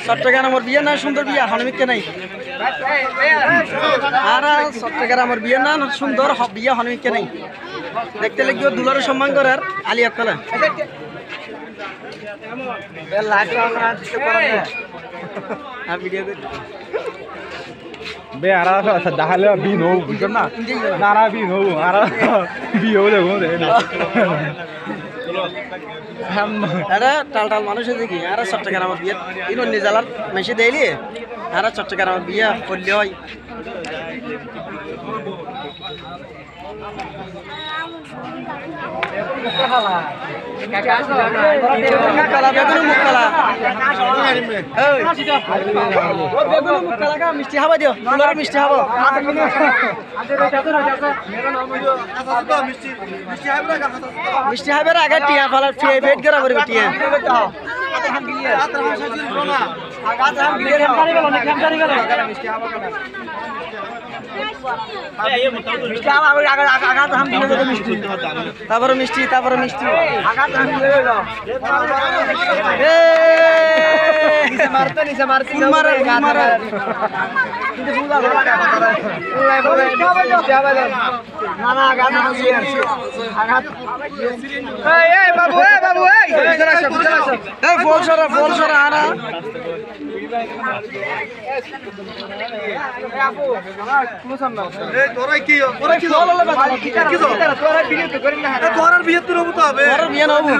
চট্টগ্রামের বিয়ে না সুন্দর বিয়ে হনমিকে নাই আর চট্টগ্রামের বিয়ে না সুন্দর বিয়ে হনমিকে নাই দেখতে লাগবে দুলার সম্মান করার আলিয়া কলা ভিডিও বে আর দেখালে বিন হোক বুঝছেন না নারা বিন হোক আর বিয়ে হলে আরে টাল টাল মানুষ দেখি আর চট্টগ্রামের বিয়ে ইন জেলার মেশি দেয়লি আর চট্টগ্রামের বিয়ে করলে হয় মিষ্টি খাবা দিও মিষ্টি খাবো মিষ্টি খাবার আগে টিয়া ফালার ফেট করা করবে টিয়া তারপরে মিষ্টি ফল সরা আনা বিয়ে তো হবে বিয়ে নবু